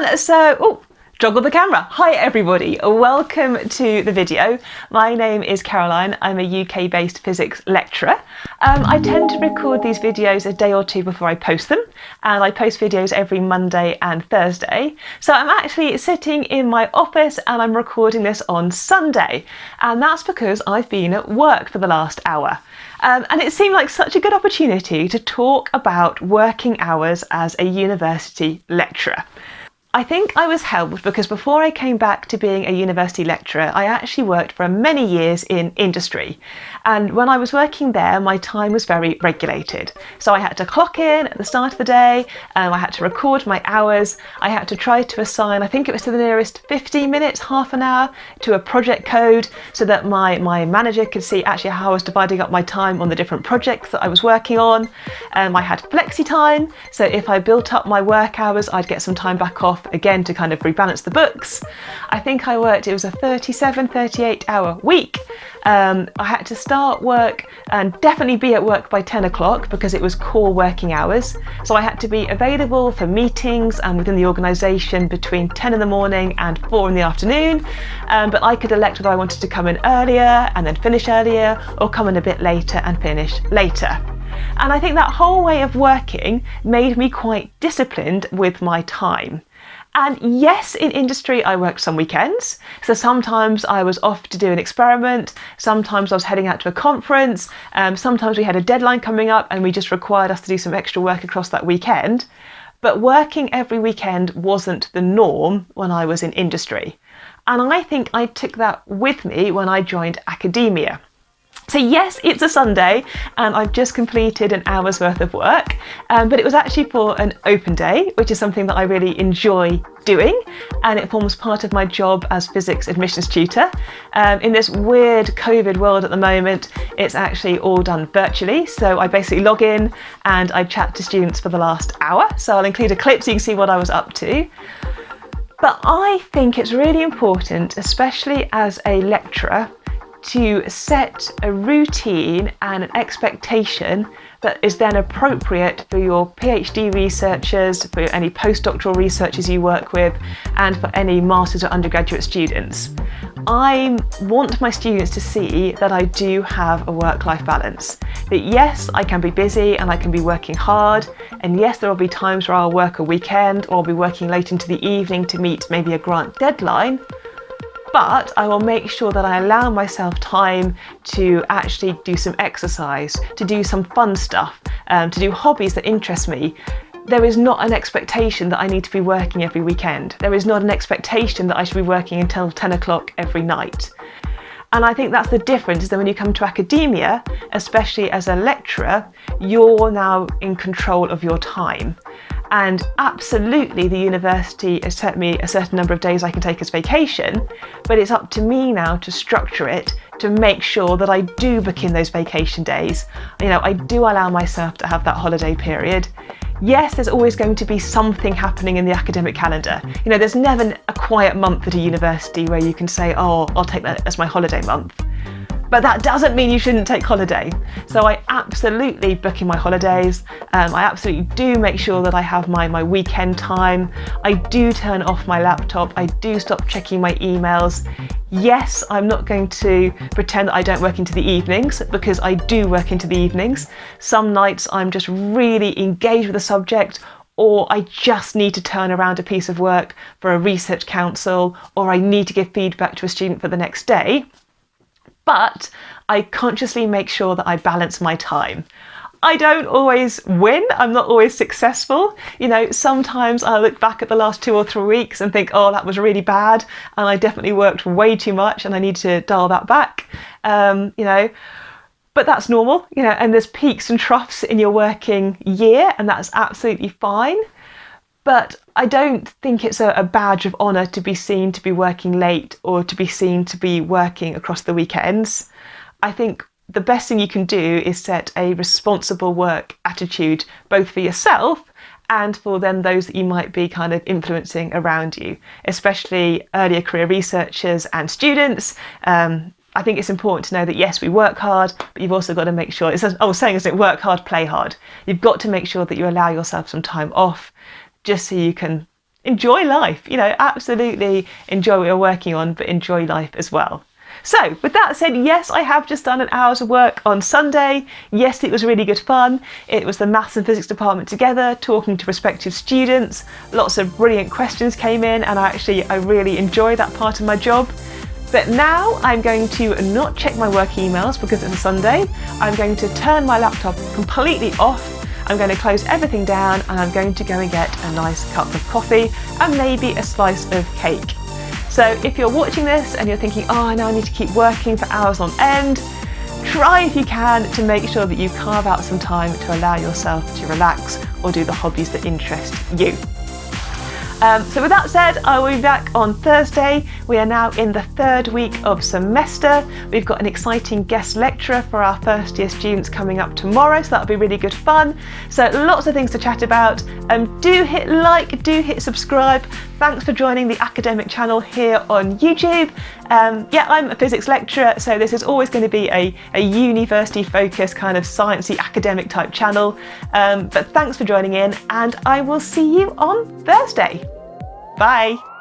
everyone. Joggle the camera. Hi everybody, welcome to the video. My name is Caroline. I'm a UK-based physics lecturer. I tend to record these videos a day or two before I post them, and I post videos every Monday and Thursday. So I'm actually sitting in my office and I'm recording this on Sunday, and that's because I've been at work for the last hour. And it seemed like such a good opportunity to talk about working hours as a university lecturer. I think I was helped because before I came back to being a university lecturer, I actually worked for many years in industry. And when I was working there, my time was very regulated. So I had to clock in at the start of the day, I had to record my hours, I had to try to assign, I think it was to the nearest 15 minutes, half an hour, to a project code so that my manager could see actually how I was dividing up my time on the different projects that I was working on. I had flexi time, so if I built up my work hours, I'd get some time back off again to kind of rebalance the books. I think I worked, it was a 38 hour week. I had to start work and definitely be at work by 10 o'clock because it was core working hours. So I had to be available for meetings and within the organisation between 10 in the morning and 4 in the afternoon. But I could elect whether I wanted to come in earlier and then finish earlier, or come in a bit later and finish later. And I think that whole way of working made me quite disciplined with my time. And yes, in industry, I worked some weekends. So sometimes I was off to do an experiment. Sometimes I was heading out to a conference. Sometimes we had a deadline coming up and we just required us to do some extra work across that weekend. But working every weekend wasn't the norm when I was in industry. And I think I took that with me when I joined academia. So yes, it's a Sunday and I've just completed an hour's worth of work, but it was actually for an open day, which is something that I really enjoy doing, and it forms part of my job as physics admissions tutor. In this weird COVID world at the moment, it's actually all done virtually. So I basically log in and I chat to students for the last hour. So I'll include a clip so you can see what I was up to. But I think it's really important, especially as a lecturer, to set a routine and an expectation that is then appropriate for your PhD researchers, for any postdoctoral researchers you work with, and for any masters or undergraduate students. I want my students to see that I do have a work-life balance. That yes, I can be busy and I can be working hard, and yes, there will be times where I'll work a weekend or I'll be working late into the evening to meet maybe a grant deadline. But I will make sure that I allow myself time to actually do some exercise, to do some fun stuff, to do hobbies that interest me. There is not an expectation that I need to be working every weekend. There is not an expectation that I should be working until 10 o'clock every night. And I think that's the difference, is that when you come to academia, especially as a lecturer, you're now in control of your time. And absolutely the university has set me a certain number of days I can take as vacation, but it's up to me now to structure it to make sure that I do book in those vacation days. You know, I do allow myself to have that holiday period. Yes, there's always going to be something happening in the academic calendar. You know, there's never a quiet month at a university where you can say, oh, I'll take that as my holiday month. But that doesn't mean you shouldn't take holiday. So I absolutely book in my holidays. I absolutely do make sure that I have my weekend time. I do turn off my laptop. I do stop checking my emails. Yes, I'm not going to pretend that I don't work into the evenings, because I do work into the evenings. Some nights I'm just really engaged with the subject, or I just need to turn around a piece of work for a research council, or I need to give feedback to a student for the next day. But I consciously make sure that I balance my time. I don't always win, I'm not always successful. You know, sometimes I look back at the last 2 or 3 weeks and think, oh, that was really bad, and I definitely worked way too much and I need to dial that back. You know, but that's normal, you know, and there's peaks and troughs in your working year, and that's absolutely fine. But I don't think it's a badge of honour to be seen to be working late or to be seen to be working across the weekends. I think the best thing you can do is set a responsible work attitude, both for yourself and for then those that you might be kind of influencing around you, especially earlier career researchers and students. I think it's important to know that yes, we work hard, but you've also got to make sure, it's an old saying, isn't it? Work hard, play hard. You've got to make sure that you allow yourself some time off, just so you can enjoy life, you know, absolutely enjoy what you're working on, but enjoy life as well. So with that said, yes, I have just done an hour's of work on Sunday. Yes, it was really good fun. It was the maths and physics department together, talking to prospective students. Lots of brilliant questions came in, and I really enjoy that part of my job. But now I'm going to not check my work emails because it's a Sunday. I'm going to turn my laptop completely off. I'm going to close everything down, and I'm going to go and get a nice cup of coffee and maybe a slice of cake. So if you're watching this and you're thinking, oh, now I need to keep working for hours on end, try if you can to make sure that you carve out some time to allow yourself to relax or do the hobbies that interest you. So with that said, I will be back on Thursday. We are now in the third week of semester. We've got an exciting guest lecturer for our first year students coming up tomorrow, so that'll be really good fun. So lots of things to chat about. Do hit like, do hit subscribe. Thanks for joining the academic channel here on YouTube. Yeah, I'm a physics lecturer, so this is always going to be a university focused kind of sciencey academic type channel. But thanks for joining in, and I will see you on Thursday. Bye.